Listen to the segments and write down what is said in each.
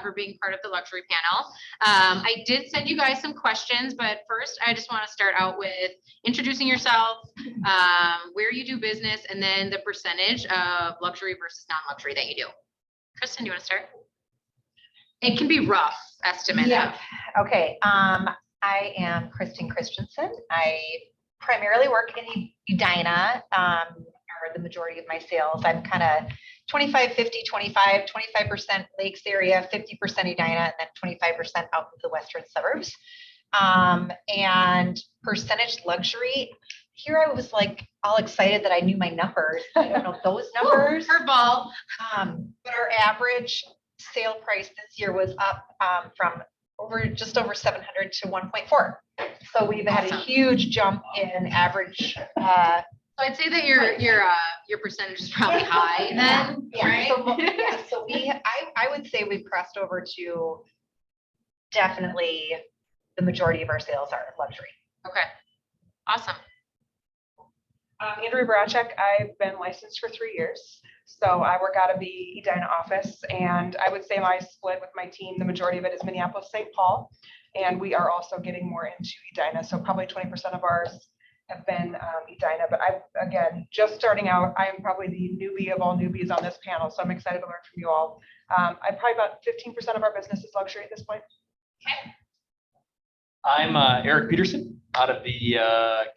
for being part of the luxury panel. I did send you guys some questions, but first I just want to start out with introducing yourself, where you do business, and then the percentage of luxury versus non-luxury that you do. Kristen, do you want to start? It can be rough estimate. Yeah. Okay. I am Kristen Christianson. I primarily work in Edina, are the majority of my sales. I'm kind of 25, 50, 25% Lakes area, 50% Edina, and then 25% out in the western suburbs. And percentage luxury, here I was like all excited that I knew my numbers. I don't know those numbers. Curveball. But our average sale price this year was up from just over 700 to 1.4. So we've had a huge jump in average. So I'd say that your percentage is probably high then, right? So I would say we've crossed over to definitely the majority of our sales are luxury. Okay, awesome. Andrea Vorachek. I've been licensed for 3 years. So I work out of the Edina office, and I would say my split with my team, the majority of it is Minneapolis, St. Paul, and we are also getting more into Edina. So probably 20% of ours have been Edina, but again, just starting out, I am probably the newbie of all newbies on this panel. So I'm excited to learn from you all. I probably about 15% of our business is luxury at this point. Okay. I'm Erick Peterson out of the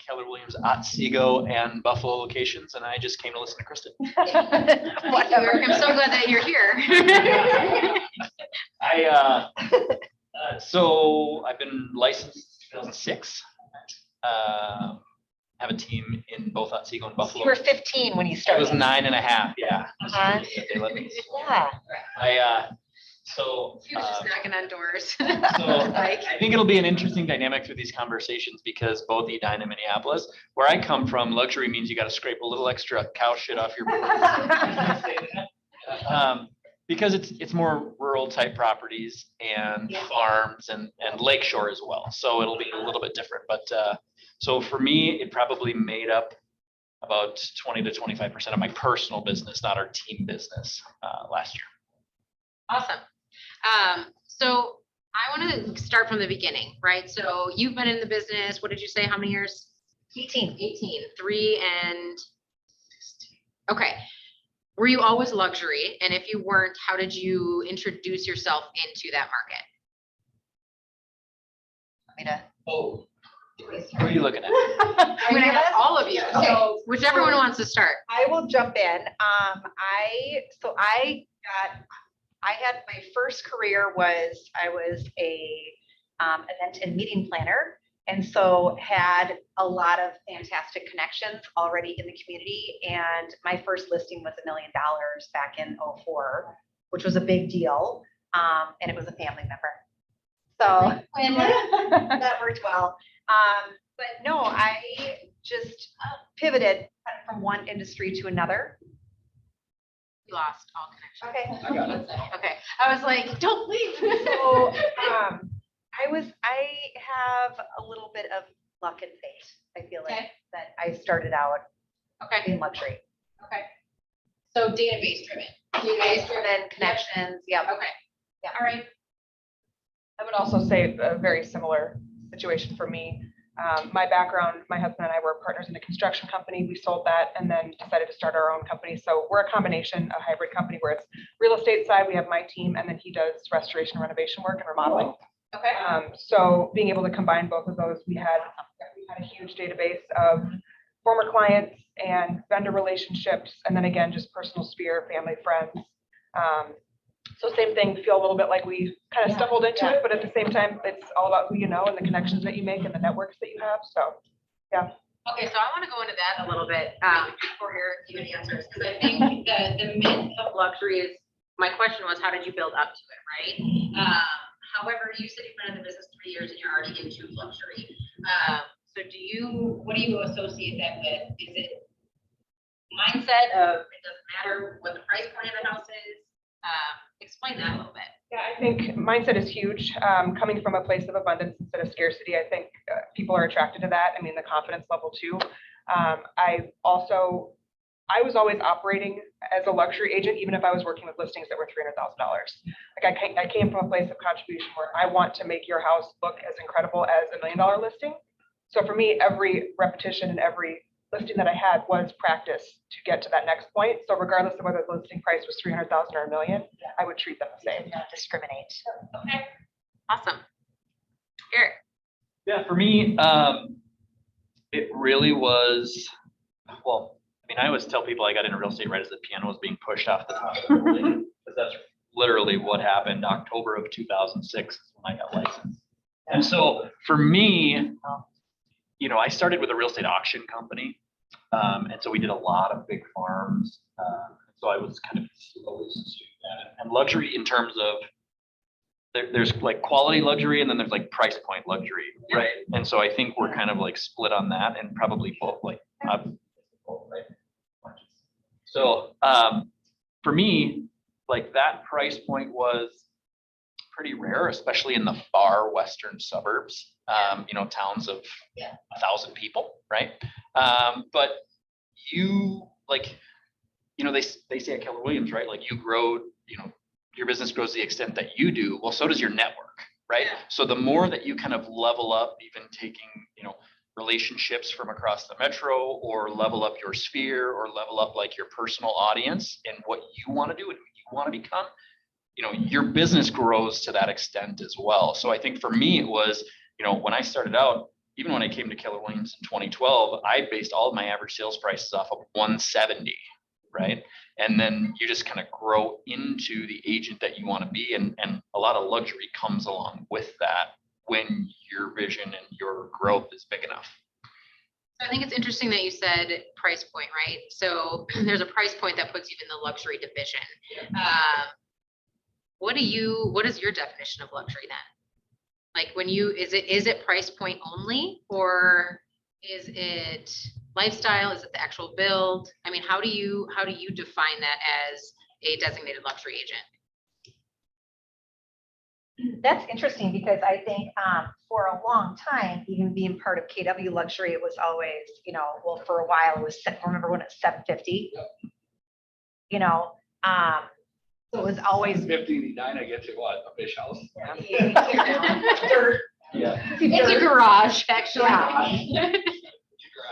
Keller Williams, Otsego, and Buffalo locations, and I just came to listen to Kristen. Whatever. I'm so glad that you're here. So I've been licensed since 2006. Have a team in both Otsego and Buffalo. You were 15 when you I started. was 9.5. Yeah. Yeah. So He was just knocking on doors. So I think it'll be an interesting dynamic through these conversations because both Edina and Minneapolis, where I come from, luxury means you got to scrape a little extra cow shit off your because it's more rural type properties and farms and lakeshore as well. So it'll be a little bit different. But so for me, it probably made up about 20 to 25% of my personal business, not our team business last year. Awesome. So I want to start from the beginning, right? So you've been in the business, what did you say, how many years? 18. 3 and 16. Okay. Were you always luxury? And if you weren't, how did you introduce yourself into that market? Oh, who are you looking at? I'm going to have all of you. Okay. So whichever one wants to start. I will jump in. I had my first career I was a event and meeting planner, and so had a lot of fantastic connections already in the community. And my first listing was $1 million back in 2004, which was a big deal, and it was a family member. So that worked well. But no, I just pivoted from one industry to another. You lost all connection. Okay. I got it. Okay. I was like, don't leave. So I have a little bit of luck and fate. I feel like that I started out in luxury. Okay. So database driven. Database driven connections. Yeah. Okay. Yeah. All right. I would also say a very similar situation for me. My background, my husband and I were partners in a construction company. We sold that and then decided to start our own company. So we're a combination, a hybrid company where it's real estate side. We have my team, and then he does restoration, renovation work, and remodeling. Okay. So being able to combine both of those, we had a huge database of former clients and vendor relationships, and then again, just personal sphere, family, friends. So same thing, feel a little bit like we kind of stumbled into it, but at the same time, it's all about who you know and the connections that you make and the networks that you have. So, yeah. Okay, so I want to go into that a little bit before Erick even answers, because I think the myth of luxury is, my question was, how did you build up to it, right? However, you said you've been in the business 3 years and you're already into luxury. So what do you associate that with? Is it mindset of it doesn't matter what the price point of the house is? Explain that a little bit. Yeah, I think mindset is huge. Coming from a place of abundance instead of scarcity, I think people are attracted to that. I mean, the confidence level too. I also I was always operating as a luxury agent, even if I was working with listings that were $300,000. Like I came from a place of contribution where I want to make your house look as incredible as $1 million listing. So for me, every repetition and every listing that I had was practice to get to that next point. So regardless of whether the listing price was 300,000 or $1 million, I would treat them the same. Not discriminate. Okay, awesome. Eric. Yeah, for me, it really was, well, I mean, I always tell people I got into real estate right as the piano was being pushed off the top of the building, because that's literally what happened. October of 2006 is when I got licensed. And so for me, you know, I started with a real estate auction company. And so we did a lot of big farms. So I was kind of slowly doing that. And luxury in terms of, there's like quality luxury and then there's like price point luxury, right? And so I think we're kind of like split on that and probably both like, right? So for me, like that price point was pretty rare, especially in the far western suburbs, you know, towns of 1,000 people, right? But you like, you know, they say at Keller Williams, right? Like you grow, you know, your business grows to the extent that you do. Well, so does your network, right? So the more that you kind of level up, even taking, you know, relationships from across the metro, or level up your sphere, or level up like your personal audience and what you want to do and who you want to become, you know, your business grows to that extent as well. So I think for me, it was, you know, when I started out, even when I came to Keller Williams in 2012, I based all of my average sales prices off of 170, right? And then you just kind of grow into the agent that you want to be. And a lot of luxury comes along with that when your vision and your growth is big enough. So I think it's interesting that you said price point, right? So there's a price point that puts you in the luxury division. What is your definition of luxury then? Like when you, is it price point only, or is it lifestyle? Is it the actual build? I mean, how do you define that as a designated luxury agent? That's interesting because I think for a long time, even being part of KW Luxury, it was always, you know, well, for a while it was, remember when it's 750, you know, so it was always 59, I get you what, a fish house? dirt. Yeah. It's a garage, actually.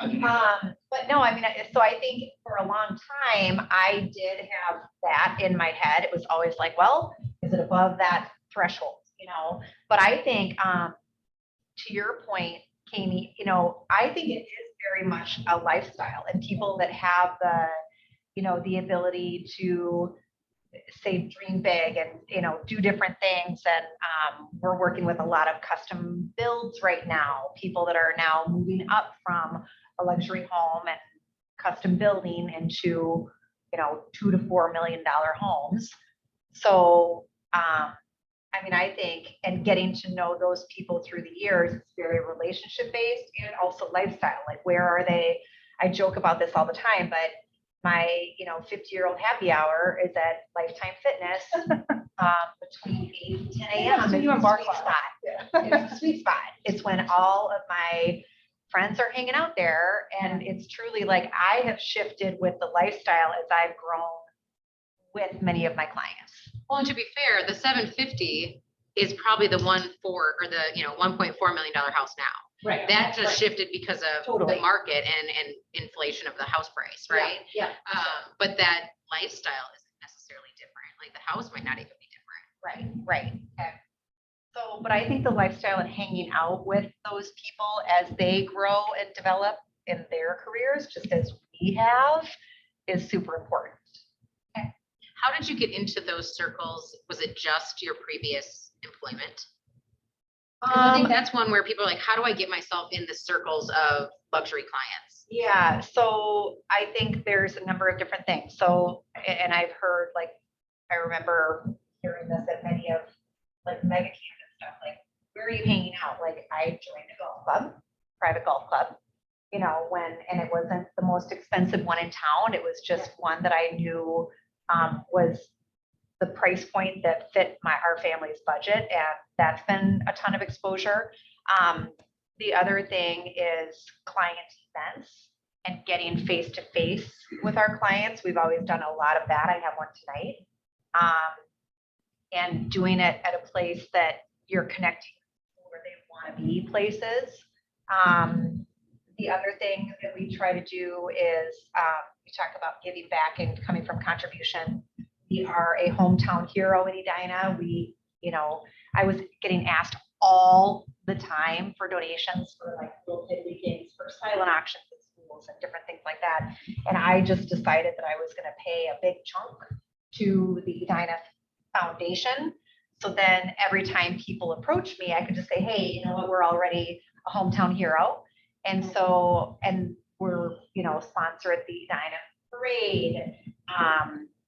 But no, I mean, so I think for a long time, I did have that in my head. It was always like, well, is it above that threshold, you know? But I think, to your point, Kami, you know, I think it is very much a lifestyle, and people that have the, you know, the ability to say dream big and, you know, do different things. And we're working with a lot of custom builds right now, people that are now moving up from a luxury home and custom building into, you know, $2 to $4 million homes. So, I mean, I think, and getting to know those people through the years, it's very relationship based and also lifestyle. Like, where are they? I joke about this all the time, but my, you know, 50-year-old happy hour is at Lifetime Fitness between 8 and 10 a.m. So you It's and the Bar sweet Club. spot. It's the sweet spot. It's when all of my friends are hanging out there, and it's truly like I have shifted with the lifestyle as I've grown with many of my clients. Well, and to be fair, the 750 is probably the $1.4 million house now. Right. That just shifted because of Totally. the market and inflation of the house price, right? Yeah. But that lifestyle isn't necessarily different. Like the house might not even be different. Right. Okay. So, but I think the lifestyle and hanging out with those people as they grow and develop in their careers, just as we have, is super important. How did you get into those circles? Was it just your previous employment? 'Cause I think that's one where people are like, how do I get myself in the circles of luxury clients? Yeah, so I think there's a number of different things. So, and I've heard, like, I remember hearing this at many of like mega camp and stuff, like, where are you hanging out? Like, I joined a golf club, private golf club, you know, and it wasn't the most expensive one in town. It was just one that I knew was the price point that fit our family's budget. And that's been a ton of exposure. The other thing is client events. and getting face to face with our clients. We've always done a lot of that. I have one tonight. And doing it at a place that you're connecting where they want to be places. The other thing that we try to do is we talk about giving back and coming from contribution. We are a hometown hero in Edina. We, I was getting asked all the time for donations for like little piddly things, for silent auctions at schools and different things like that. And I just decided that I was going to pay a big chunk to the Edina Foundation. So then every time people approach me, I could just say, hey, you know what, we're already a hometown hero. And so, and we're, sponsor at the Edina Parade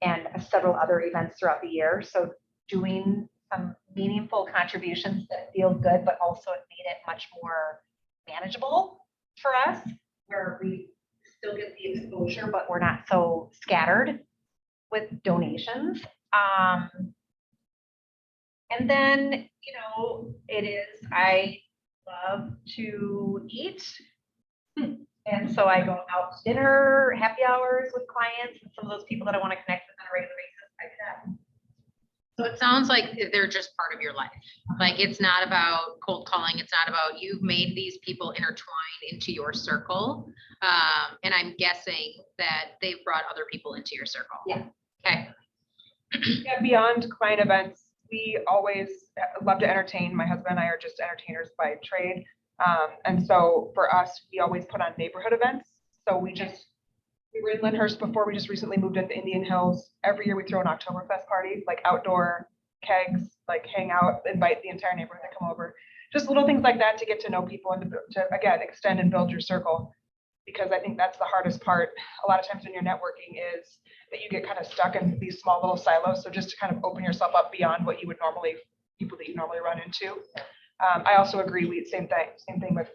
and several other events throughout the year. So doing some meaningful contributions that feel good, but also it made it much more manageable for us, where we still get the exposure, but we're not so scattered with donations. And then, I love to eat. And so I go out to dinner, happy hours with clients, and some of those people that I want to connect with on a regular basis, I do that. So it sounds like they're just part of your life. Like, it's not about cold calling. It's not about, you've made these people intertwined into your circle. And I'm guessing that they've brought other people into your circle. Yeah. Okay. Yeah, beyond client events, we always love to entertain. My husband and I are just entertainers by trade. And so for us, we always put on neighborhood events. So we were in Lyndhurst before, we just recently moved into Indian Hills. Every year we throw an Oktoberfest party, like outdoor kegs, like hang out, invite the entire neighborhood to come over. Just little things like that to get to know people and to again, extend and build your circle. Because I think that's the hardest part. A lot of times when you're networking is that you get kind of stuck in these small little silos. So just to kind of open yourself up beyond what you would normally, people that you normally run into. I also agree, same thing with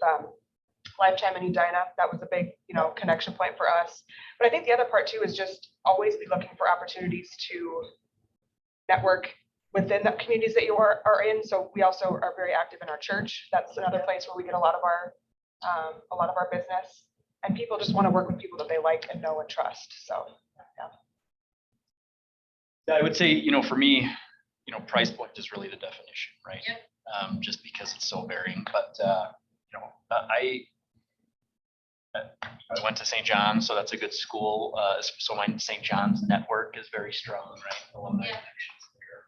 Lifetime in Edina. That was a big, connection point for us. But I think the other part too is just always be looking for opportunities to network within the communities that you are in. So we also are very active in our church. That's another place where we get a lot of our business. And people just want to work with people that they like and know and trust. So, Yeah, I would say, for me, price point is really the definition, right? Yep. Just because it's so varying. But, I went to St. John's, so that's a good school. So my St. John's network is very strong, right? Alumni connections there.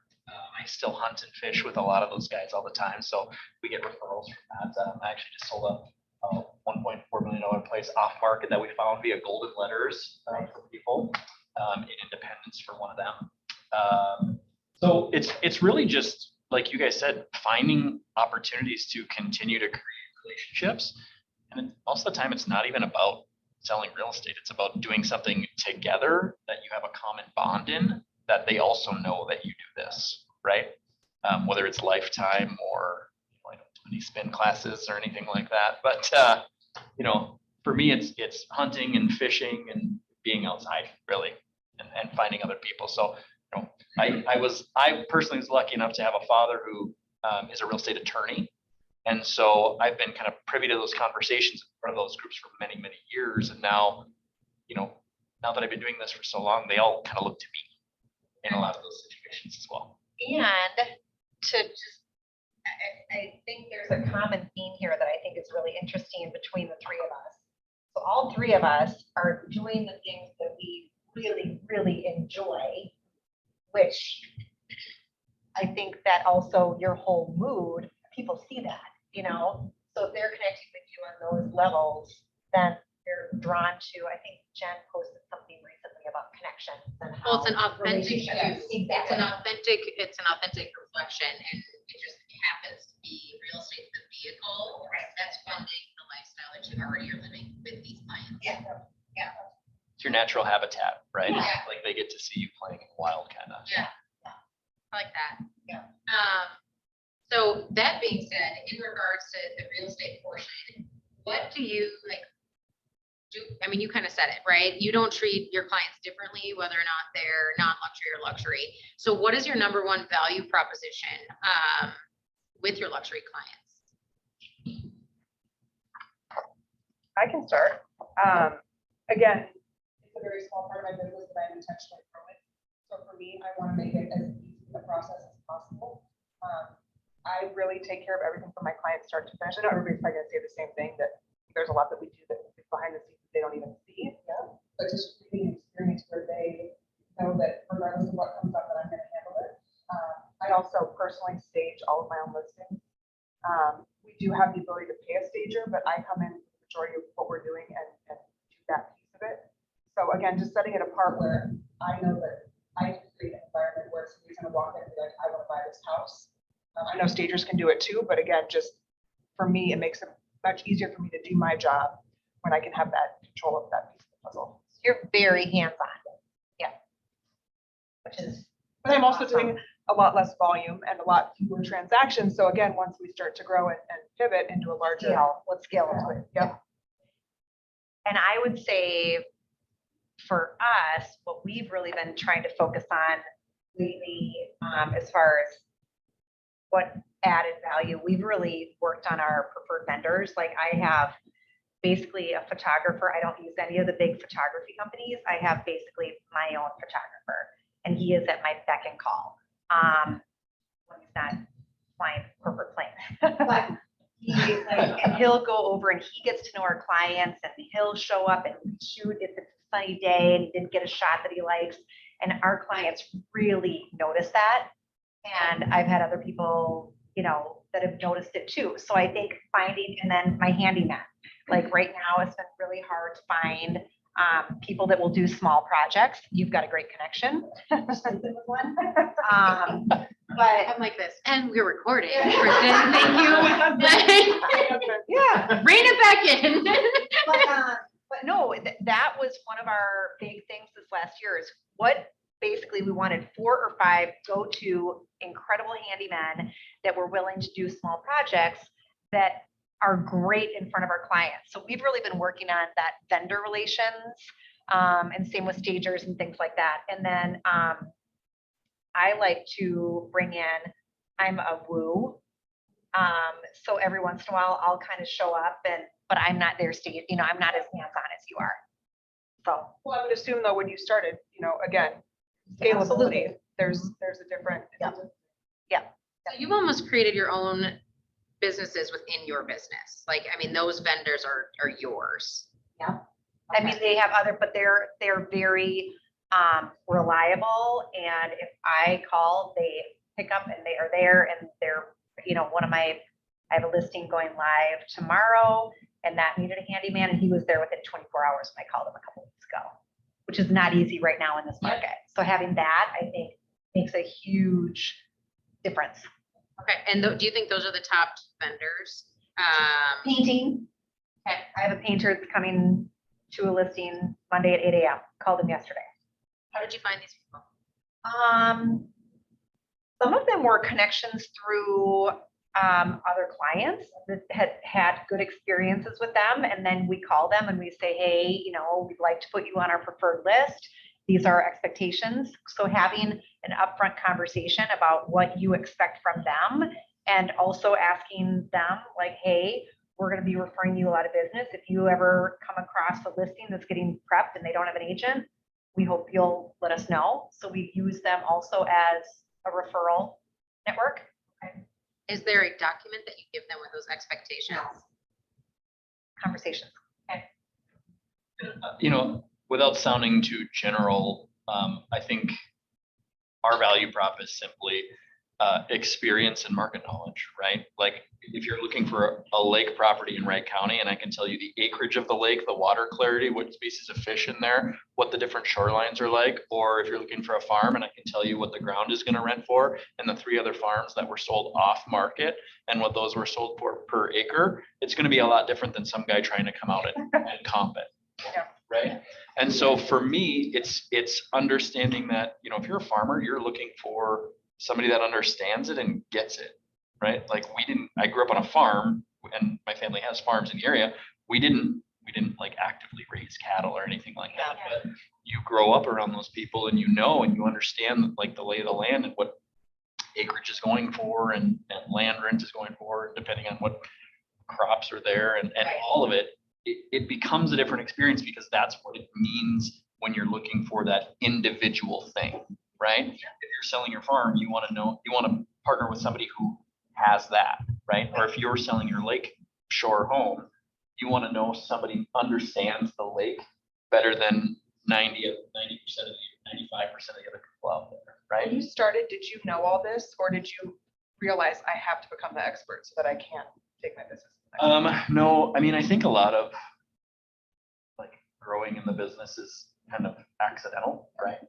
I still hunt and fish with a lot of those guys all the time. So we get referrals from that. I actually just sold a $1.4 million place off market that we found via golden letters for people in Independence for one of them. So it's really just like you guys said, finding opportunities to continue to create relationships. And most of the time, it's not even about selling real estate. It's about doing something together that you have a common bond in, that they also know that you do this, right? Whether it's Lifetime or I don't do any spin classes or anything like that. But for me, it's hunting and fishing and being outside, really, and finding other people. So I personally was lucky enough to have a father who is a real estate attorney. And so I've been kind of privy to those conversations in front of those groups for many, many years. And now, now that I've been doing this for so long, they all kind of look to me in a lot of those situations as well. And to just, I think there's a common theme here that I think is really interesting between the three of us. So all three of us are doing the things that we really, really enjoy, which I think that also your whole mood, people see that, so if they're connecting with you on those levels, then they're drawn to, I think Jen posted something recently about connections and how. Well, it's an authentic, relationships- it's an authentic reflection, and it just happens to be real estate, the vehicle that's funding the lifestyle that you already are living with these clients. Yeah. It's your natural habitat, right? Yeah. Like they get to see you playing in the wild, kind of. Yeah. I like that. Yeah. So that being said, in regards to the real estate portion, what do you do? I mean, you kind of said it, right? You don't treat your clients differently, whether or not they're non-luxury or luxury. So what is your number one value proposition with your luxury clients? I can start. again, it's a very small part of my business that I'm intentionally growing. So for me, I want to make it as easy a process as possible. I really take care of everything from my client start to finish. I know everybody's probably gonna say the same thing, that there's a lot that we do that is behind the scenes that they don't even see. Yeah. But just creating an experience where they know that regardless of what comes up, that I'm gonna handle it. I also personally stage all of my own listings. We do have the ability to pay a stager, but I come in with the majority of what we're doing and do that piece of it. So again, just setting it apart where I know that I can create an environment where somebody's gonna walk in and be like, I wanna buy this house. I know stagers can do it too, but again, just for me, it makes it much easier for me to do my job when I can have that control of that piece of the puzzle. You're very hands-on. Yeah. Which is. But I'm also doing a lot less volume and a lot fewer transactions. So again, once we start to grow and pivot into a larger. Scale, what scale is it? Yep. And I would say for us, what we've really been trying to focus on lately, as far as what added value, we've really worked on our preferred vendors. Like I have basically a photographer. I don't use any of the big photography companies. I have basically my own photographer, and he is at my beck and call. When he's not flying corporate plane, but and he'll go over and he gets to know our clients, and he'll show up and shoot if it's a sunny day and he didn't get a shot that he likes. And our clients really notice that. And I've had other people, that have noticed it too. So I think finding, and then my handyman, like right now, it's been really hard to find people that will do small projects. You've got a great connection. But I'm like this, and we're recording. Kristen, thank you. Yeah. Rein it back in. But no, that was one of our big things this last year is what basically we wanted 4 or 5 go-to incredible handymen that were willing to do small projects that are great in front of our clients. So we've really been working on that vendor relations, and same with stagers and things like that. And then I like to bring in, I'm a woo. So every once in a while I'll kind of show up but I'm not there stage, I'm not as hands-on as you are. So. Well, I would assume though, when you started, again, scalability, Absolutely. there's a different. Yeah. So you've almost created your own businesses within your business. Like, I mean, those vendors are yours. Yeah. I mean, they have other, but they're very reliable. And if I call, they pick up and they are there, and they're, I have a listing going live tomorrow, and that needed a handyman, and he was there within 24 hours when I called him a couple weeks ago, which is not easy right now in this market. So having that, I think, makes a huge difference. Okay, and do you think those are the top vendors? Painting. Okay. I have a painter that's coming to a listing Monday at 8 a.m. Called him yesterday. How did you find these people? Some of them were connections through other clients that had good experiences with them. And then we call them and we say, hey, we'd like to put you on our preferred list. These are our expectations. So having an upfront conversation about what you expect from them, and also asking them like, hey, we're going to be referring you a lot of business. If you ever come across a listing that's getting prepped and they don't have an agent, we hope you'll let us know. So we use them also as a referral network. Okay. Is there a document that you give them with those expectations? Conversations. Okay. Without sounding too general, I think our value prop is simply experience and market knowledge, right? Like if you're looking for a lake property in Wright County, and I can tell you the acreage of the lake, the water clarity, what species of fish in there, what the different shorelines are like, or if you're looking for a farm, and I can tell you what the ground is going to rent for, and the 3 other farms that were sold off market and what those were sold for per acre, it's going to be a lot different than some guy trying to come out and comp it. Yeah. Right. And so for me, it's understanding that, if you're a farmer, you're looking for somebody that understands it and gets it, right? Like I grew up on a farm, and my family has farms in the area. We didn't like actively raise cattle or anything like that, but you grow up around those people, and and you understand like the lay of the land and what acreage is going for and land rent is going for, depending on what crops are there and all of it. it becomes a different experience because that's what it means when you're looking for that individual thing, right? If you're selling your farm, you want to partner with somebody who has that, right? Or if you're selling your lake shore home, you want to know somebody understands the lake better than 90% of the 95% of the other people out there, right? When you started, did you know all this, or did you realize I have to become the expert so that I can take my business? No, I mean, I think a lot of like growing in the business is kind of accidental, right?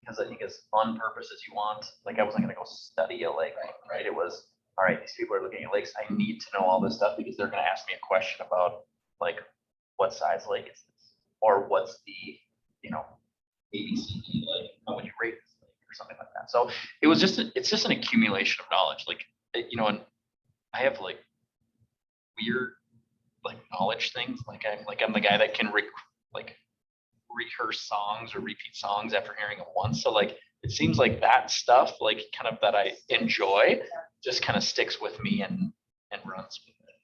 Because I think as on purpose as you want, like I wasn't gonna go study a lake, right? It was, all right, these people are looking at lakes. I need to know all this stuff because they're gonna ask me a question about like what size lake is this, or what's the, ABCD, like how would you rate this lake or something like that. So it was it's just an accumulation of knowledge, like and I have like weird like knowledge things, like I'm the guy that can rehearse songs or repeat songs after hearing them once. So like it seems like that stuff, like kind of that I enjoy, just kind of sticks with me and runs with it.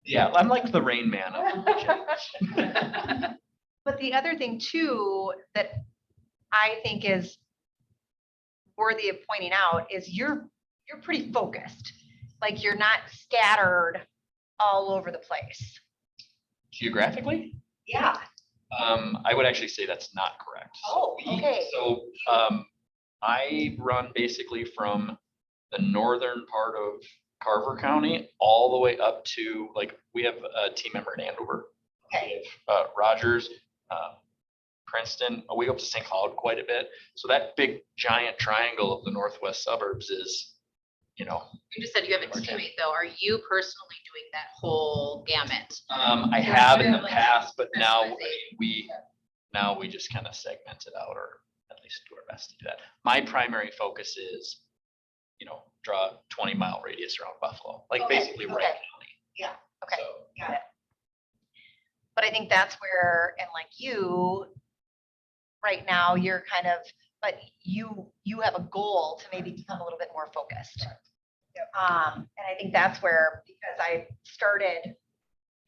Yeah, I'm like the Rain Man of the generation. But the other thing too, that I think is worthy of pointing out is you're pretty focused. Like you're not scattered all over the place. Geographically? Yeah. I would actually say that's not correct. Oh, okay. So I run basically from the northern part of Carver County all the way up to, like, we have a team member in Andover. Okay. We have Rogers, Princeton. We go up to St. Cloud quite a bit. So that big giant triangle of the northwest suburbs is, You just said you have a teammate though. Are you personally doing that whole gamut? I have in the past, but now we just kind of segment it out, or at least do our best to do that. My primary focus is, draw a 20-mile radius around Buffalo, like Okay, basically okay. Wright County. Yeah. Okay. So, Got it. But I think that's where, and like you, right now, you're kind of, but you have a goal to maybe become a little bit more focused. And I think that's where, because I started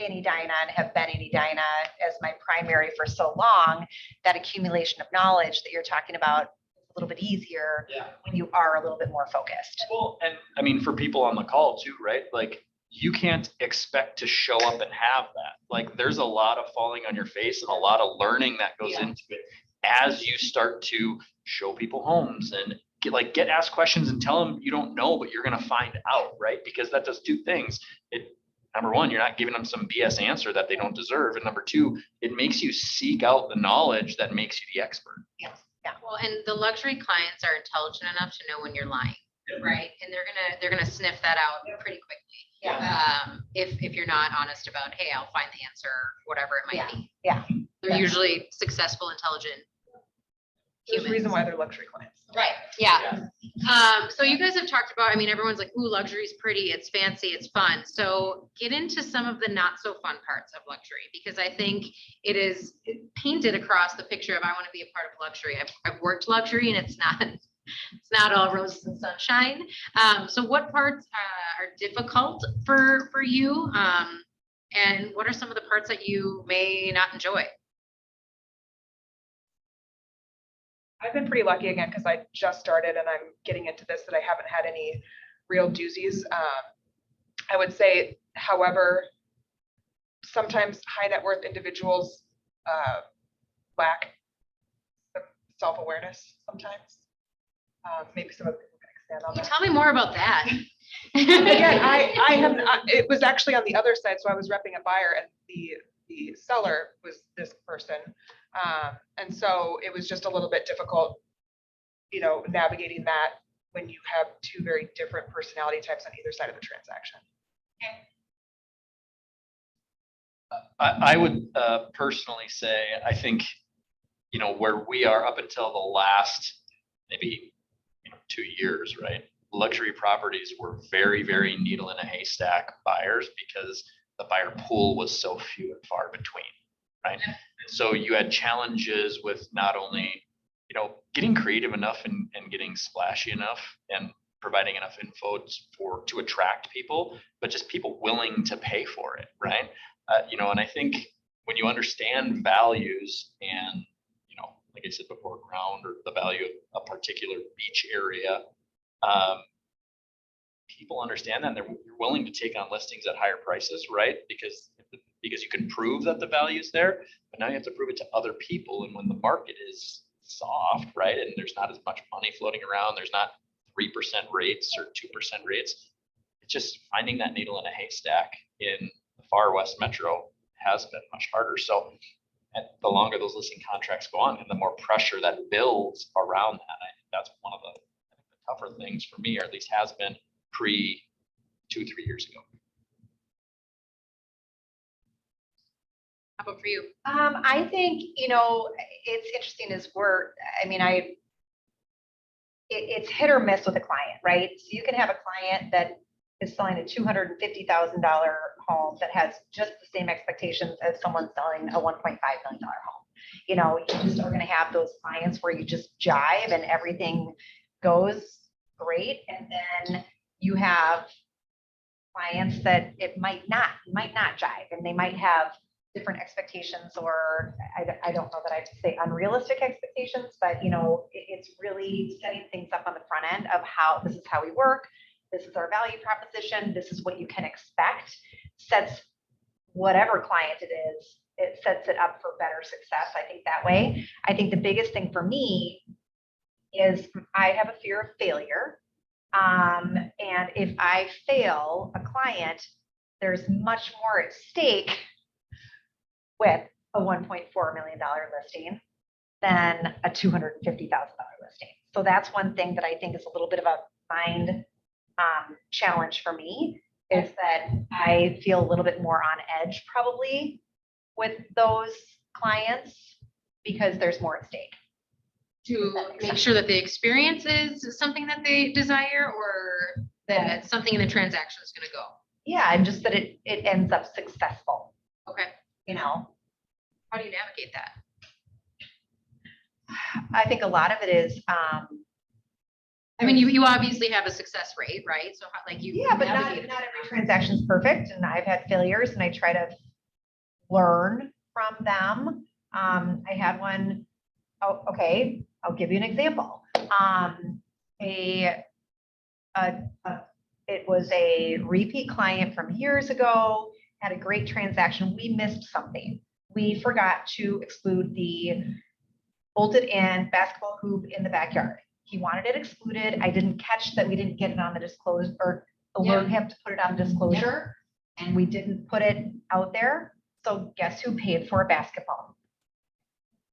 in Edina and have been in Edina as my primary for so long, that accumulation of knowledge that you're talking about is a little bit easier yeah. when you are a little bit more focused. Well, and I mean, for people on the call too, right? Like, you can't expect to show up and have that. Like, there's a lot of falling on your face and a lot of learning that goes into it as you start to show people homes and get asked questions and tell them you don't know, but you're going to find out, right? Because that does two things. Number one, you're not giving them some BS answer that they don't deserve. And number two, it makes you seek out the knowledge that makes you the expert. Yeah. Well, and the luxury clients are intelligent enough to know when you're lying, right? And they're gonna sniff that out pretty quickly. Yeah. If you're not honest about, hey, I'll find the answer, whatever it might be. Yeah. They're usually successful, intelligent There's a humans. reason why they're luxury clients. Right. Yeah. So you guys have talked about, I mean, everyone's like, ooh, luxury is pretty, it's fancy, it's fun. So get into some of the not so fun parts of luxury, because I think it is painted across the picture of, I want to be a part of luxury. I've worked luxury and it's not all roses and sunshine. So what parts are difficult for you? And what are some of the parts that you may not enjoy? I've been pretty lucky again because I just started and I'm getting into this, that I haven't had any real doozies. I would say, however, sometimes high net worth individuals lack some self-awareness sometimes. Maybe some of the people can expand on Can you that. tell me more about that? Again, I have, it was actually on the other side. So I was repping a buyer and the seller was this person. And so it was just a little bit difficult, navigating that when you have two very different personality types on either side of the transaction. I would personally say, I think, where we are up until the last maybe 2 years, right? Luxury properties were very, very needle in a haystack buyers because the buyer pool was so few and far between, right? And so you had challenges with not only, getting creative enough and getting splashy enough and providing enough info to attract people, but just people willing to pay for it, right? And I think when you understand values and, like I said before, ground or the value of a particular beach area, people understand that and you're willing to take on listings at higher prices, right? Because you can prove that the value is there, but now you have to prove it to other people. And when the market is soft, right, and there's not as much money floating around, there's not 3% rates or 2% rates, it's just finding that needle in a haystack in the far west metro has been much harder. So the longer those listing contracts go on and the more pressure that builds around that, I think that's one of the tougher things for me, or at least has been pre 2-3 years ago. How about for you? I think, it's interesting it's hit or miss with a client, right? So you can have a client that is selling a $250,000 home that has just the same expectations as someone selling a $1.5 million home. You just are going to have those clients where you just jive and everything goes great. And then you have clients that it might not jive, and they might have different expectations, or I don't know that I'd say unrealistic expectations, but it's really setting things up on the front end of how this is how we work. This is our value proposition. This is what you can expect. Sets whatever client it is, it sets it up for better success. I think that way. I think the biggest thing for me is I have a fear of failure. And if I fail a client, there's much more at stake with a $1.4 million listing than a $250,000 listing. So that's one thing that I think is a little bit of a mind challenge for me, is that I feel a little bit more on edge probably with those clients because there's more at stake. To make sure that the experience is something that they desire, or that something in the transaction is going to go. Yeah, and just that it ends up successful. Okay. How do you navigate that? I think a lot of it is, you obviously have a success rate, right? So yeah, but not every transaction is perfect, and I've had failures, and I try to learn from them. I had one. Oh, okay. I'll give you an example. It was a repeat client from years ago, had a great transaction. We missed something. We forgot to exclude the bolted in basketball hoop in the backyard. He wanted it excluded. I didn't catch that we didn't get it on the disclosure, or alert him to put it on disclosure, and we didn't put it out there. So guess who paid for a basketball?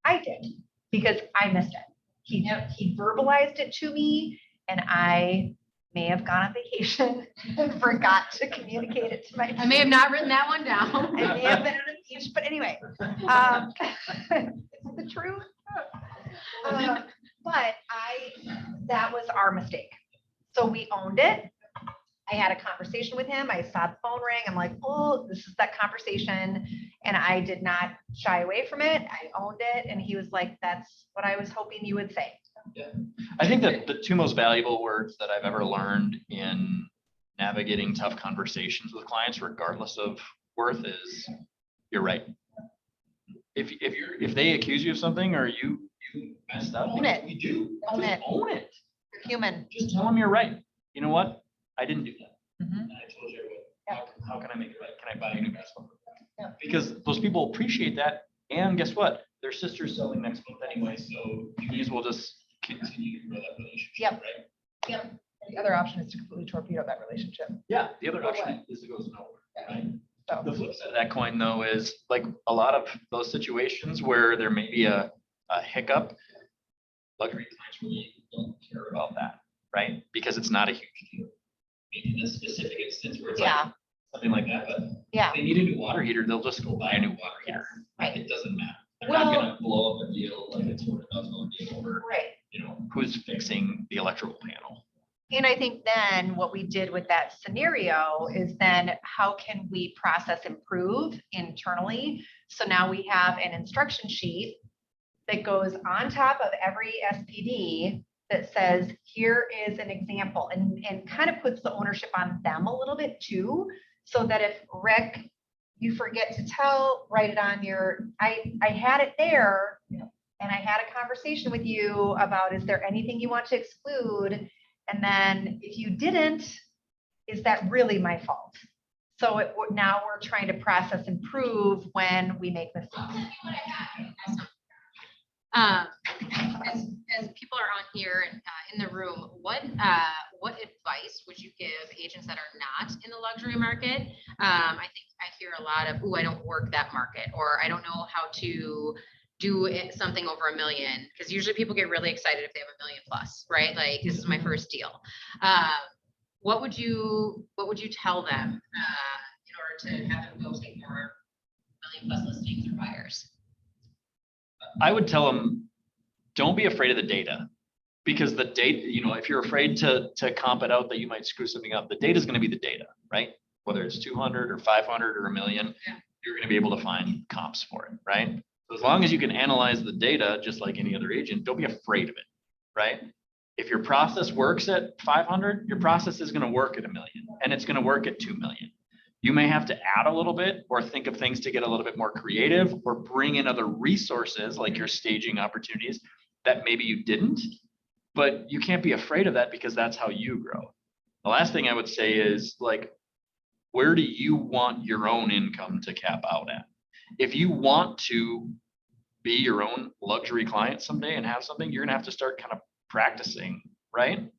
I did, because I missed it. He verbalized it to me, and I may have gone on vacation and forgot to communicate it to my team. I may have not written that one down. I may have been on the beach, but anyway, it's the truth. But that was our mistake. So we owned it. I had a conversation with him. I saw the phone ring. I'm like, oh, this is that conversation. And I did not shy away from it. I owned it. And he was like, that's what I was hoping you would say. Yeah. I think that the two most valuable words that I've ever learned in navigating tough conversations with clients, regardless of worth, is you're right. If they accuse you of something, or you messed up, Own it. you do. Own Just it. Own it. You're human. Just tell them you're right. You know what? I didn't do that. Mhm. And I told you how can I make it right? Can I buy you a new basketball? Yeah. Because those people appreciate that. And guess what? Their sister's selling next month anyway. So you may as well just continue to grow that relationship. Yep. Right? Yep. The other option is to completely torpedo that relationship. Yeah. The other option is it goes nowhere. Right? So The flip side of that coin, though, is like a lot of those situations where there may be a hiccup, luxury clients really don't care about that, right? Because it's not a huge deal. In this specific instance where it's like something like that, but if they need a new water heater, they'll just go buy a new water heater. Right. It doesn't matter. They're not gonna blow up a deal like it's $400,000 deal over, Right. Who's fixing the electrical panel. And I think then what we did with that scenario is then how can we process improve internally? So now we have an instruction sheet that goes on top of every SPD that says, here is an example, and kind of puts the ownership on them a little bit too, so that if Rick, you forget to tell, write it on your, I had it there, and I had a conversation with you about, is there anything you want to exclude? And then if you didn't, is that really my fault? So now we're trying to process and prove when we make mistakes. As people are on here and in the room, what advice would you give agents that are not in the luxury market? I think I hear a lot of, "Ooh, I don't work that market," or "I don't know how to do something over $1 million," because usually people get really excited if they have $1 million plus, right? Like, this is my first deal. What would you tell them in order to have them go take more $1 million plus listings or buyers? I would tell them, don't be afraid of the data, because the data, if you're afraid to comp it out that you might screw something up, the data is going to be the data, right? Whether it's 200 or 500 or $1 million, you're going to be able to find comps for it, right? So as long as you can analyze the data, just like any other agent, don't be afraid of it, right? If your process works at 500, your process is going to work at $1 million, and it's going to work at 2 million. You may have to add a little bit, or think of things to get a little bit more creative, or bring in other resources like your staging opportunities that maybe you didn't, but you can't be afraid of that, because that's how you grow. The last thing I would say is, like, where do you want your own income to cap out at? If you want to be your own luxury client someday and have something, you're gonna have to start kind of practicing, right?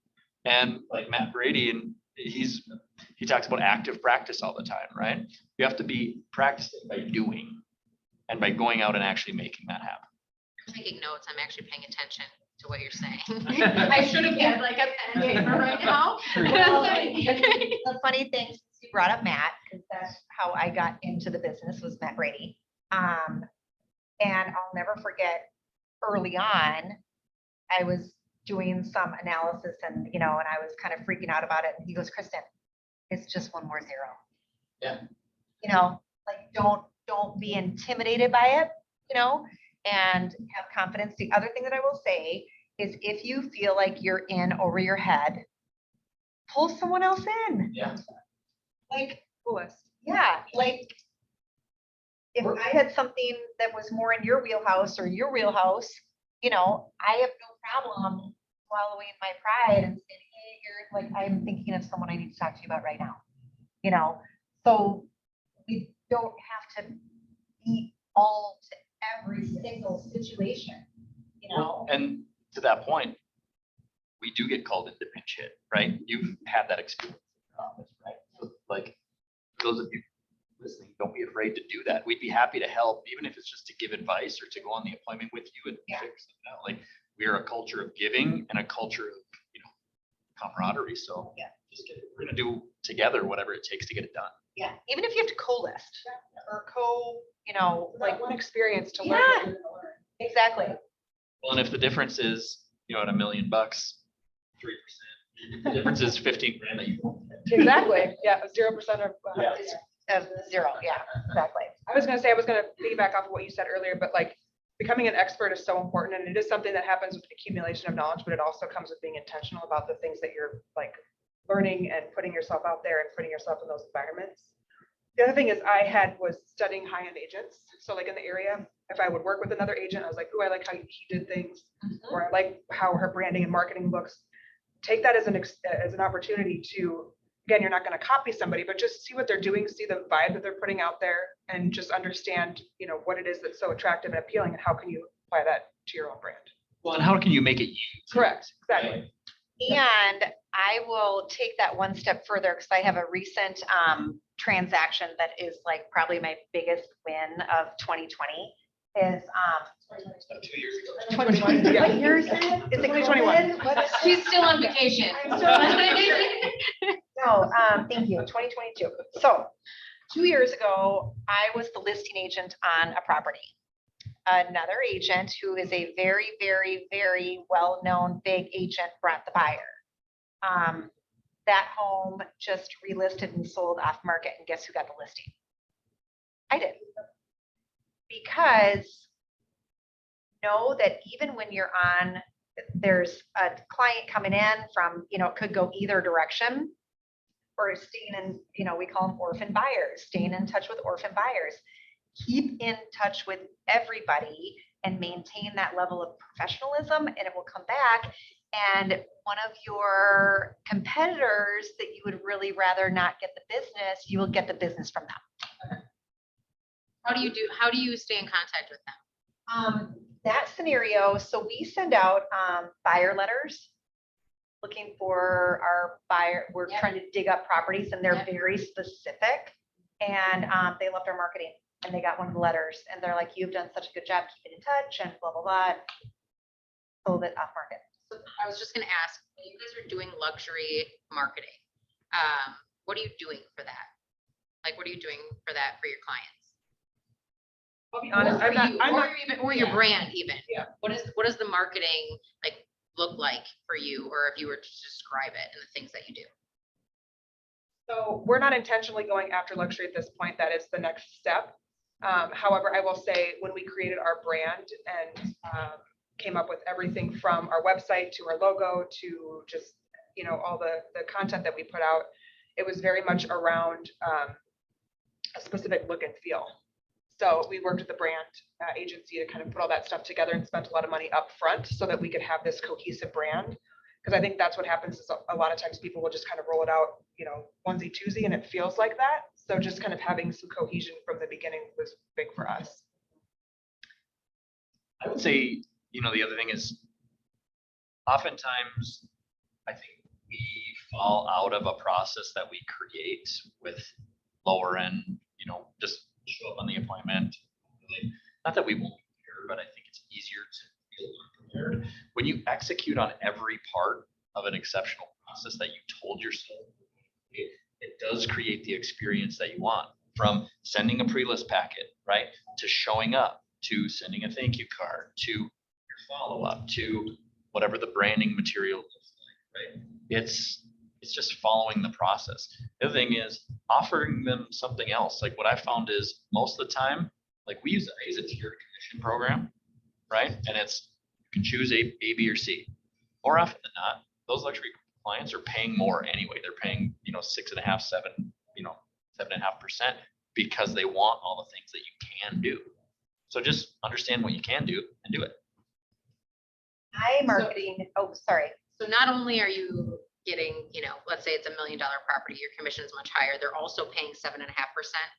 And like Matt Brady, and he talks about active practice all the time, right? You have to be practicing by doing and by going out and actually making that happen. I'm taking notes. I'm actually paying attention to what you're saying. I should have had like a pen and paper right now. Well, the funny thing, since you brought up Matt, because that's how I got into the business, was Matt Brady. And I'll never forget, early on, I was doing some analysis, and and I was kind of freaking out about it. And he goes, "Kristen, it's just one more zero." Yeah. Like, don't be intimidated by it, and have confidence. The other thing that I will say is, if you feel like you're in over your head, pull someone else in. Yeah. Like, yeah, like, if I had something that was more in your wheelhouse or your wheelhouse, I have no problem swallowing my pride and saying, "Hey, Erick, like, I'm thinking of someone I need to talk to you about right now." So we don't have to be all to every single situation, And to that point, we do get called into pinch hit, right? You've had that experience in your office, right? So, like, for those of you listening, don't be afraid to do that. We'd be happy to help, even if it's just to give advice or to go on the appointment with you and figure something out. Like, we are a culture of giving and a culture of, camaraderie. So we're gonna do together whatever it takes to get it done. Yeah, even if you have to co-list or Like one experience to learn. Yeah. Exactly. Well, and if the difference is, at $1 million, 3%, the difference is 15 grand that you won't get. Exactly. Yeah, 0% of. Of zero. Yeah, exactly. I was gonna piggyback off of what you said earlier, but like, becoming an expert is so important, and it is something that happens with accumulation of knowledge, but it also comes with being intentional about the things that you're like learning and putting yourself out there and putting yourself in those environments. The other thing is, I was studying high-end agents. So like in the area, if I would work with another agent, I was like, "Oh, I like how he did things," or "I like how her branding and marketing looks." Take that as an opportunity to, again, you're not going to copy somebody, but just see what they're doing, see the vibe that they're putting out there, and just understand, what it is that's so attractive and appealing, and how can you apply that to your own brand. Well, and how can you make it you? Correct. Exactly. And I will take that one step further, because I have a recent transaction that is like probably my biggest win of 2020 is 2 years ago. 2021, yeah. What year is it? Is it 2021. COVID? What is- She's still on vacation. I'm still on vacation. No, thank you, 2022. So 2 years ago, I was the listing agent on a property. Another agent, who is a very, very, very well-known big agent, brought the buyer. That home just relisted and sold off market, and guess who got the listing? I did. Because know that even when you're on there's a client coming in from, it could go either direction. Or staying in, we call them orphan buyers, staying in touch with orphan buyers. Keep in touch with everybody and maintain that level of professionalism, and it will come back. And one of your competitors that you would really rather not get the business, you will get the business from them. How do you stay in contact with them? That scenario, so we send out buyer letters looking for our buyer. We're trying to dig up properties, and they're very specific, and they loved our marketing, and they got one of the letters, and they're like, you've done such a good job keeping in touch, and blah, blah, blah. Sold it off market. So I was just gonna ask, when you guys are doing luxury marketing, what are you doing for that? Like, what are you doing for that for your clients? I'll be honest, Or your brand even. Yeah. What does the marketing like look like for you, or if you were to describe it and the things that you do? So we're not intentionally going after luxury at this point. That is the next step. However, I will say when we created our brand and came up with everything from our website to our logo to just, all the content that we put out, it was very much around a specific look and feel. So we worked with the brand agency to kind of put all that stuff together and spent a lot of money up front so that we could have this cohesive brand. Because I think that's what happens is a lot of times people will just kind of roll it out, onesie twosie, and it feels like that. So just kind of having some cohesion from the beginning was big for us. I would say, the other thing is oftentimes I think we fall out of a process that we create with lower end, just show up on the appointment. Really, not that we won't be prepared, but I think it's easier to feel unprepared. When you execute on every part of an exceptional process that you told yourself, it does create the experience that you want, from sending a pre-list packet, right, to showing up, to sending a thank you card, to your follow-up, to whatever the branding material looks like, right? It's just following the process. The other thing is offering them something else. Like what I found is most of the time, like we use a tiered commission program, right? And it's, you can choose A, B, or C. More often than not, those luxury clients are paying more anyway. They're paying, 6.5, 7, 7.5%, because they want all the things that you can do. So just understand what you can do and do it. Sorry. So not only are you getting, let's say it's $1 million property, your commission is much higher. They're also paying 7.5%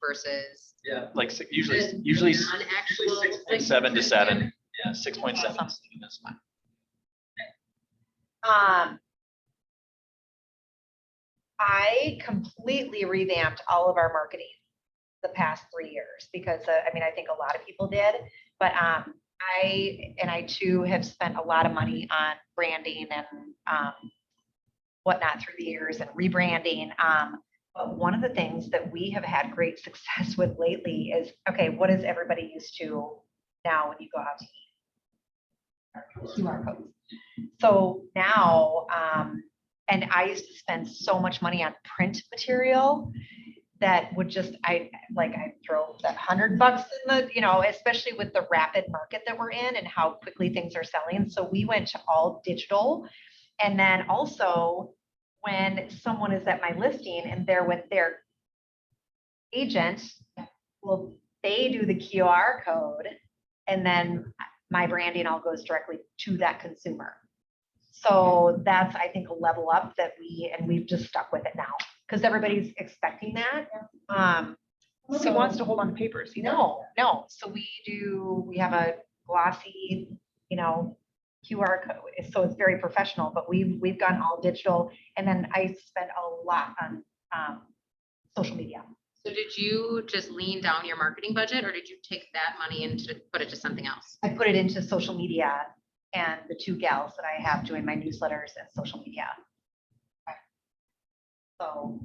versus. Yeah. Like usually non-actual 6.7 to 7. Yeah, 6.7. That's fine. I completely revamped all of our marketing the past 3 years because I think a lot of people did, but I too have spent a lot of money on branding and whatnot through the years and rebranding. But one of the things that we have had great success with lately is, okay, what is everybody used to now when you go out to eat? QR codes. So now, and I used to spend so much money on print material that would just, I throw that $100 in the, especially with the rapid market that we're in and how quickly things are selling. So we went to all digital. And then also when someone is at my listing and they're with their agent, well, they do the QR code and then my branding all goes directly to that consumer. So that's, I think, a level up that we've just stuck with it now because everybody's expecting that. Nobody wants to hold on to papers. No. So we have a glossy, QR code. So it's very professional, but we've gone all digital. And then I spent a lot on social media. So did you just lean down your marketing budget, or did you take that money and put it to something else? I put it into social media and the 2 gals that I have doing my newsletters and social media. So.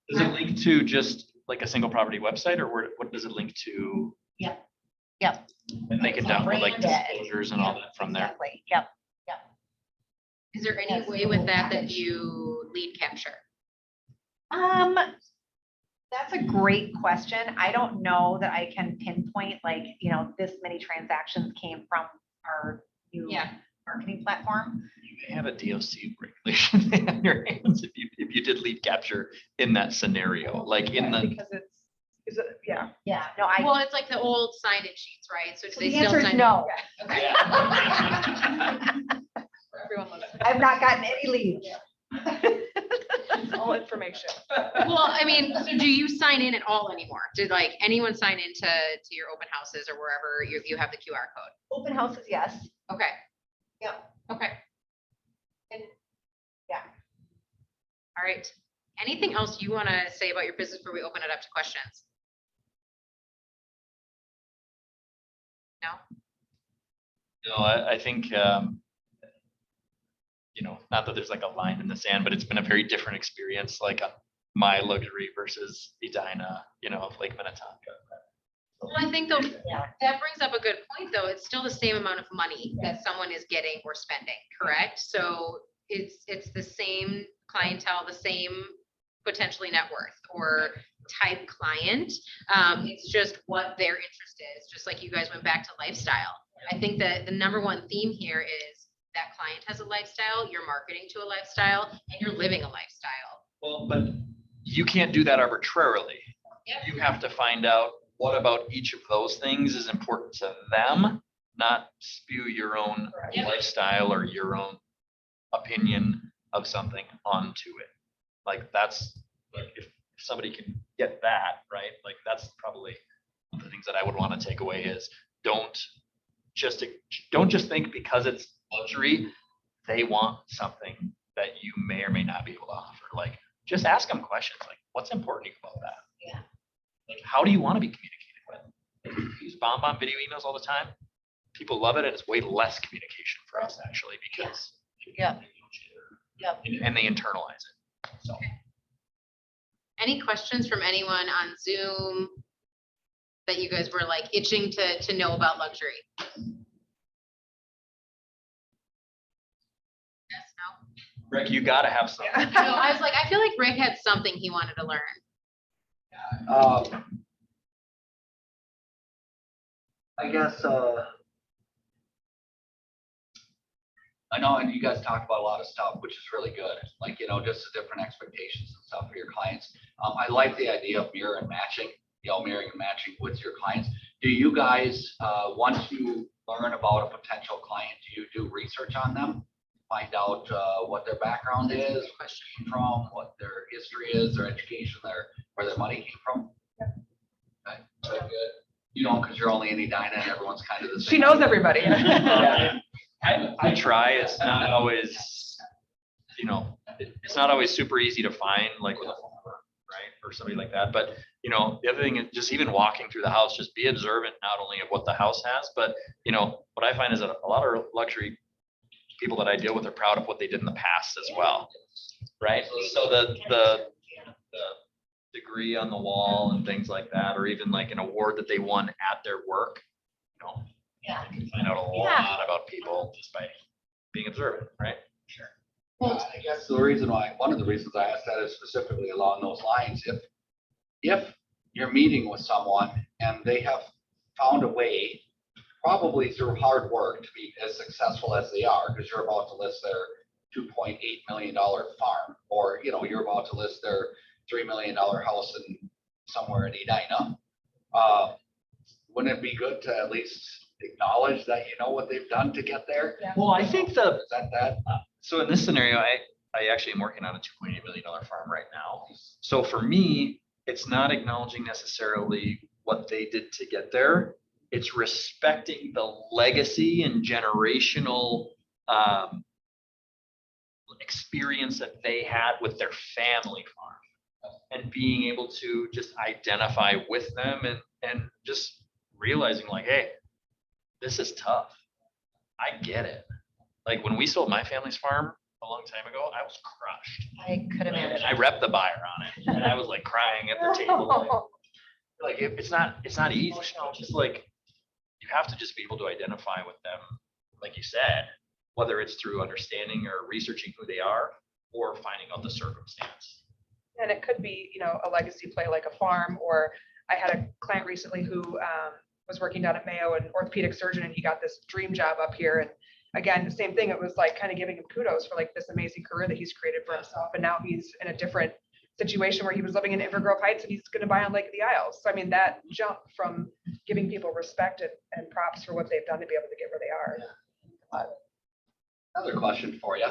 Does it link to just like a single property website, or what does it link to? Yep. And they can download like Branded. disclosures and all that from there. Exactly. Yep. Is there any way with that you lead capture? That's a great question. I don't know that I can pinpoint this many transactions came from our new marketing platform. You may have a DOC regulation on your hands if you did lead capture in that scenario, like in the. Because yeah. Yeah, no, Well, it's like the old sign-in sheets, right? So do so they the still answer is sign? no. Okay. Everyone loves I've not gotten any leads. all information. Well, I mean, so do you sign in at all anymore? Did like anyone sign into your open houses or wherever you have the QR code? Open houses, yes. Okay. Yeah. Okay. And- yeah. All right. Anything else you want to say about your business before we open it up to questions? No? No, I think, not that there's like a line in the sand, but it's been a very different experience, like my luxury versus Edina, Lake Minnetonka. Well, I think though, Yeah. that brings up a good point though. It's still the same amount of money that someone is getting or spending, correct? So it's the same clientele, the same potentially net worth or type client. It's just what their interest is, just like you guys went back to lifestyle. I think that the number one theme here is that client has a lifestyle, you're marketing to a lifestyle, and you're living a lifestyle. Well, but you can't do that arbitrarily. Yep. You have to find out what about each of those things is important to them, not spew your own Yep. lifestyle or your own opinion of something onto it. Like that's, like if somebody can get that, right? Like that's probably one of the things that I would want to take away is don't just think because it's luxury, they want something that you may or may not be able to offer. Like just ask them questions like, what's important to you about that? Yeah. Like, how do you want to be communicated with? Like, we use BombBomb video emails all the time. People love it, and it's way less communication for us actually because Yeah. Yep. and they internalize it. So Any questions from anyone on Zoom that you guys were like itching to know about luxury? Yes, no? Rick, you gotta have some. No, I was like, I feel like Rick had something he wanted to learn. I guess, I know, and you guys talked about a lot of stuff, which is really good, like, just the different expectations and stuff for your clients. I like the idea of mirror and matching, mirroring and matching with your clients. Do you guys, once you learn about a potential client, do you do research on them? Find out what their background That's a is, good question. from, what their history is, their education, where their money came from? Okay, very good. You don't, because you're only in Edina and everyone's kind of the same. She knows everybody. I try. It's not always, it's not always super easy to find, like with a farmer, right, or somebody like that. But the other thing is just even walking through the house, just be observant not only of what the house has, but what I find is that a lot of luxury people that I deal with are proud of what they did in the past as well, right? So the degree on the wall and things like that, or even like an award that they won at their work, Yeah. you can find out a lot about people just by being observant, right? Well, I guess one of the reasons I asked that is specifically along those lines. If you're meeting with someone and they have found a way, probably through hard work, to be as successful as they are, because you're about to list their $2.8 million farm, or you're about to list their $3 million house somewhere in Edina. Wouldn't it be good to at least acknowledge that what they've done to get there? Yeah. Well, I think Is that? so in this scenario, I actually am working on a $2.8 million farm right now. So for me, it's not acknowledging necessarily what they did to get there. It's respecting the legacy and generational experience that they had with their family farm, and being able to just identify with them and just realizing like, hey, this is tough. I get it. Like when we sold my family's farm a long time ago, I was crushed. I could imagine. And I repped the buyer on it, and I was like crying at the table. Like it's not easy. Just like you have to just be able to identify with them, like you said, whether it's through understanding or researching who they are or finding out the circumstance. And it could be, a legacy play like a farm, or I had a client recently who was working down at Mayo, an orthopedic surgeon, and he got this dream job up here, and again, the same thing. It was like kind of giving him kudos for like this amazing career that he's created for himself. And now he's in a different situation where he was living in Inver Grove Heights and he's going to buy on Lake of the Isles. So I mean, that jump from giving people respect and props for what they've done to be able to get where they are. Another question for you.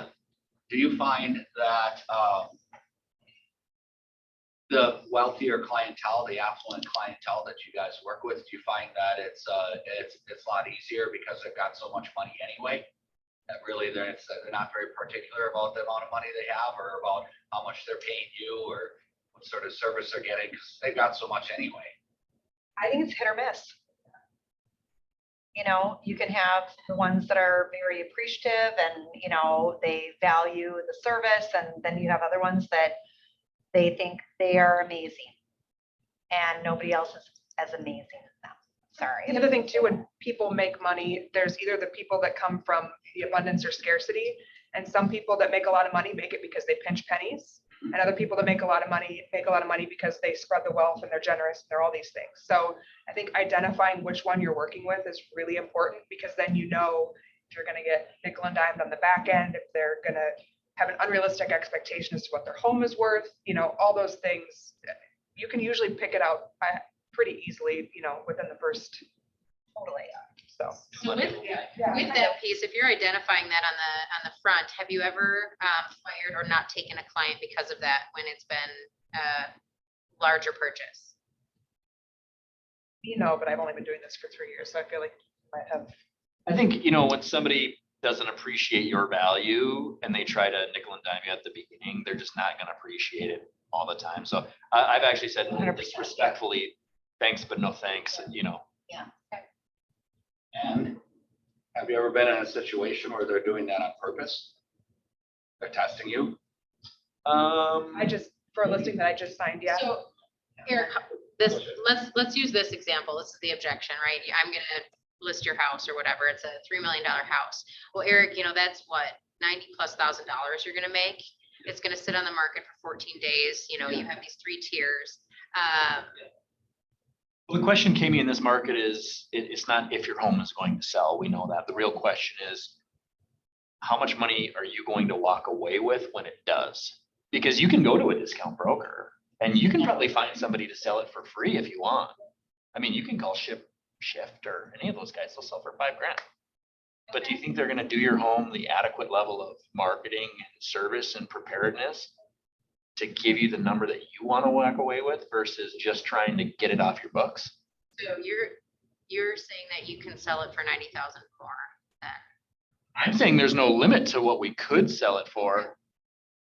Do you find that the wealthier clientele, the affluent clientele that you guys work with, do you find that it's a lot easier because they've got so much money anyway? That really they're not very particular about the amount of money they have or about how much they're paying you or what sort of service they're getting because they've got so much anyway. I think it's hit or miss. You know, you can have the ones that are very appreciative and, you know, they value the service, and then you have other ones that they think they are amazing and nobody else is as amazing as them. Sorry. The other thing too, when people make money, there's either the people that come from the abundance or scarcity, and some people that make a lot of money make it because they pinch pennies, and other people that make a lot of money because they spread the wealth and they're generous and they're all these things. So I think identifying which one you're working with is really important, because then you know if you're going to get nickel and dimed on the back end, if they're going to have an unrealistic expectation as to what their home is worth, you know, all those things. You can usually pick it out pretty easily, you know, within the first. Totally. So. So with that piece, if you're identifying that on the front, have you ever fired or not taken a client because of that when it's been a larger purchase? You know, but I've only been doing this for 3 years, so I feel like I might have. I think, you know, when somebody doesn't appreciate your value and they try to nickel and dime you at the beginning, they're just not going to appreciate it all the time. So I've actually said 100%, disrespectfully, thanks, but no thanks, you know. And have you ever been in a situation where they're doing that on purpose? They're testing you? I just, for a listing that I just signed, yeah. So Eric, let's use this example. This is the objection, right? I'm gonna list your house or whatever. It's a $3 million house. Well, Eric, you know, that's what, $90,000+ you're gonna make. It's gonna sit on the market for 14 days. You know, you have these 3 tiers. Well, the question, Kami, in this market is, it's not if your home is going to sell. We know that. The real question is, how much money are you going to walk away with when it does? Because you can go to a discount broker and you can probably find somebody to sell it for free if you want. I mean, you can call Shift or any of those guys, they'll sell for $5,000. But do you think they're going to do your home the adequate level of marketing and service and preparedness to give you the number that you want to walk away with versus just trying to get it off your books? So you're saying that you can sell it for 90,000 more then? I'm saying there's no limit to what we could sell it for,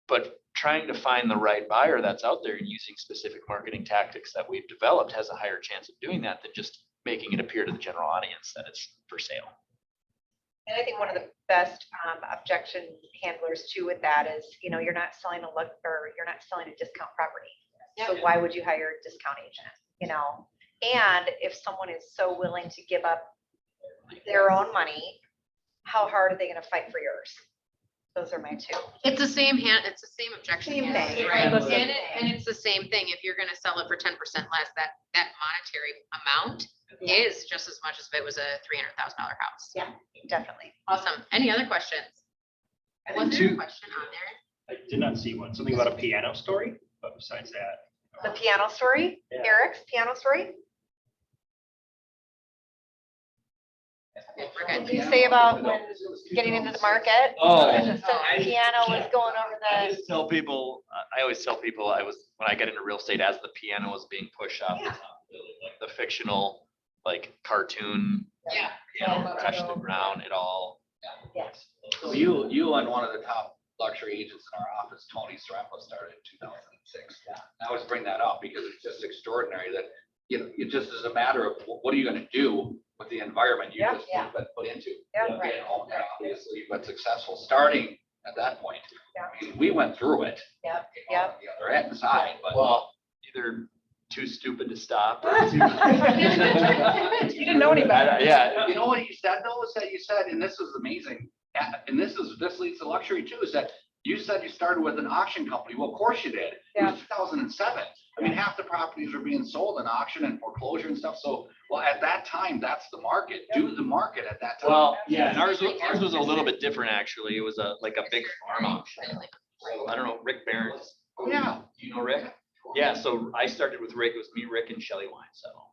but trying to find the right buyer that's out there and using specific marketing tactics that we've developed has a higher chance of doing that than just making it appear to the general audience that it's for sale. And I think one of the best objection handlers too with that is, you know, you're not selling you're not selling a discount property. So why would you hire a discount agent? You know, and if someone is so willing to give up their own money, how hard are they going to fight for yours? Those are my 2. It's the same objection, Same handler, thing. right? Same And it's the same thing. If you're gonna sell it for 10% less, that monetary amount is just as much as if it was a $300,000 house. Yeah, definitely. Awesome. Any other questions? Was there a question on there? I did not see one. Something about a piano story, but besides that. The piano story, Yeah. Erick's piano story. Okay, we're What good. did you say about when getting into the market? Oh. The piano was going over I the. just tell people, I always tell people when I got into real estate, as the piano was being pushed off the top of the building, like the fictional, like cartoon Yeah. piano crashed to the ground, it all. Yes. So you and one of the top luxury agents in our office, Tony Sarempa, started in 2006. I always bring that up because it's just extraordinary that, you know, it just is a matter of what are you going to do with the environment you just been put into. Yeah, You right. know, and obviously you've been successful starting at that point. Yeah. I mean, we went through it. Yep, you know, yep. The other end side, but. Well, either too stupid to stop or too. You didn't know any better. Yeah. You know what you said though, is that you said, and this is amazing, and this leads to luxury too, is that you said you started with an auction company. Well, of course you did. It was 2007. I mean, half the properties were being sold in auction and foreclosure and stuff. So Well, at that time, that's the market. Do the market at that time. Well, yeah, and ours was a little bit different, actually. It was like a big farm auction. So I don't know, Rick Barron's. Yeah. Do you know Rick? Yeah, so I started with Rick. It was me, Rick, and Shelley Weinsettle.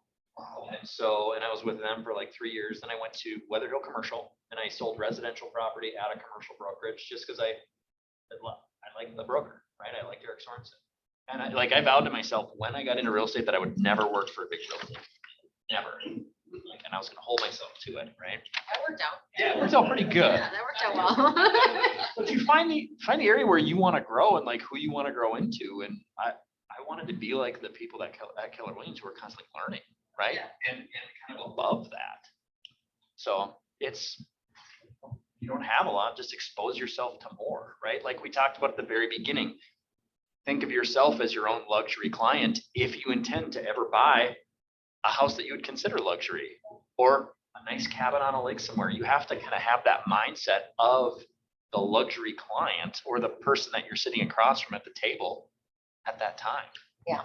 And I was with them for like 3 years. Then I went to Weatherhill Commercial and I sold residential property at a commercial brokerage just because I like the broker, right? I liked Erick Sorensen. And I vowed to myself when I got into real estate that I would never work for a big real estate. Never. And I was gonna hold myself to it, right? That worked out. Yeah, it worked out pretty good. Yeah, that worked out well. But you find the area where you want to grow and like who you want to grow into. And I wanted to be like the people at Keller Williams who are constantly learning, right? And kind of above that. So you don't have a lot, just expose yourself to more, right? Like we talked about at the very beginning. Think of yourself as your own luxury client if you intend to ever buy a house that you would consider luxury or a nice cabin on a lake somewhere. You have to kind of have that mindset of the luxury client or the person that you're sitting across from at the table at that time. Yeah.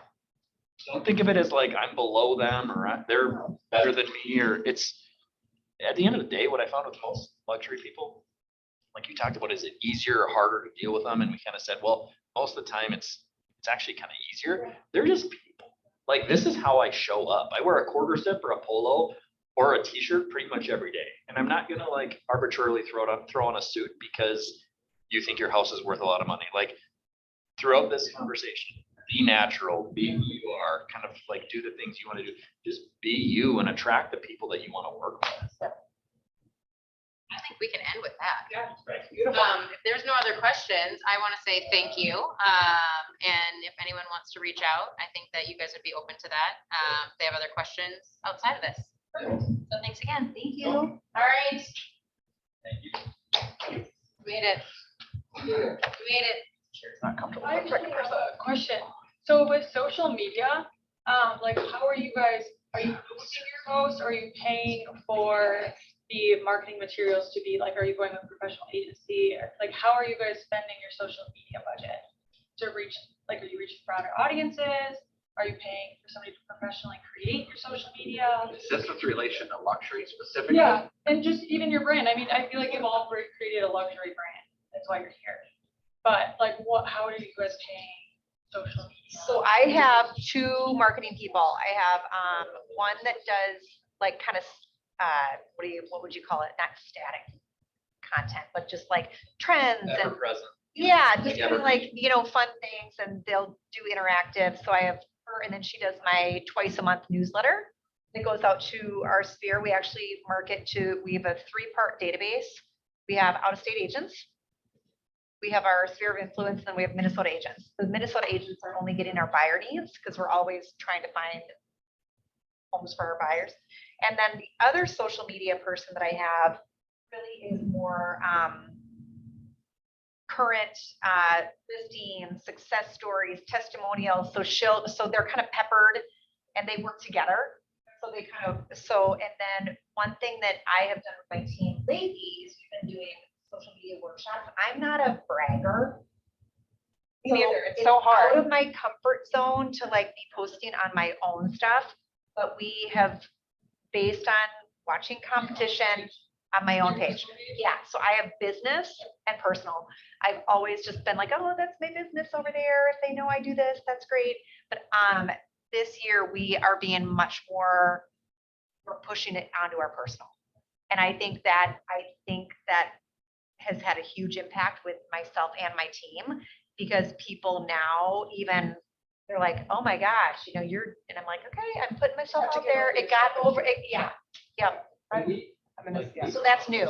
Don't think of it as like I'm below them or they're better than me, or it's at the end of the day, what I found with most luxury people, like you talked about, is it easier or harder to deal with them? And we kind of said, well, most of the time it's actually kind of easier. They're just people. Like, this is how I show up. I wear a quarter zip or a polo or a t-shirt pretty much every day. And I'm not gonna like arbitrarily throw on a suit because you think your house is worth a lot of money. Like throughout this conversation, be natural, be who you are, kind of like do the things you want to do. Just be you and attract the people that you want to work with. I think we can end with that. Yeah, beautiful. If there's no other questions, I want to say thank you. And if anyone wants to reach out, I think that you guys would be open to that. If they have other questions outside of this. So thanks again. Thank you. All right. Thank you. We made it. We made it. It's not comfortable. I have a question. So with social media, like how are you posting your posts? Are you paying for the marketing materials to be like, are you going with a professional agency? Like, how are you guys spending your social media budget to reach, like, are you reaching broader audiences? Are you paying for somebody to professionally create your social media? Is this with relation to luxury specifically? Yeah, and just even your brand. I mean, I feel like you've all created a luxury brand. That's why you're here. But like, how are you guys paying social media? So I have two marketing people. I have one that does like kind of what would you call it? Not static content, but just like trends Ever and present. yeah, just Like kind of like, fun things, and they'll do interactive. So I have her, and then she does my twice a month newsletter that goes out to our sphere. We actually we have a 3-part database. We have out-of-state agents. We have our sphere of influence, and then we have Minnesota agents. The Minnesota agents are only getting our buyer needs because we're always trying to find homes for our buyers. And then the other social media person that I have really is more current listings, success stories, testimonials. So they're kind of peppered and they work together. So and then one thing that I have done with my team lately is we've been doing social media workshops. I'm not a bragger. Me neither. It's so hard. Out of my comfort zone to like be posting on my own stuff, but we have, based on watching competition on my own page. Yeah, so I have business and personal. I've always just been like, oh, that's my business over there. If they know I do this, that's great. But this year we are being much more, we're pushing it onto our personal. And I think that has had a huge impact with myself and my team, because people now even, they're like, oh my gosh, and I'm like, okay, I'm putting myself out there. It got over it. Yeah. Yep. So that's new.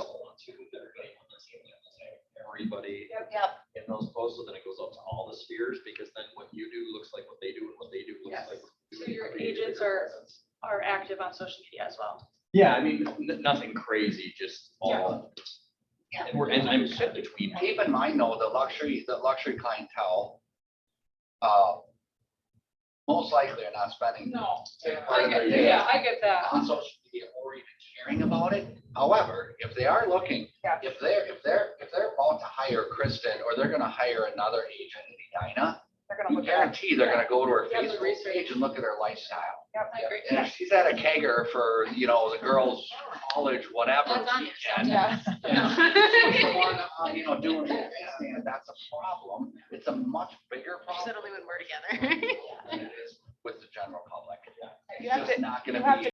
Everybody Yep. in those posts, so then it goes out to all the spheres, because then what you do looks like what they do, and what they do looks Yes. like. what you do. So your agents are active on social media as well. Yeah, I mean, nothing crazy, just all. Yeah. And I'm set between. Keep in mind though, the luxury clientele, most likely are not spending. No. part of their day I get that. on social media or even caring about it. However, if they are looking, Yeah. if they're about to hire Kristen, or they're gonna hire another agent in Edina, They're gonna you look at it. guarantee they're gonna go to her Yeah, the Facebook research. page and look at her lifestyle. Yep. I agree. And if she's at a kegger for, the girls' college, whatever. That's on you. weekend, Yeah. and she's the one, doing this, and that's a problem. It's a much bigger She said problem only when we're together. than it is with the general public. You have It's just to- not you gonna have be. to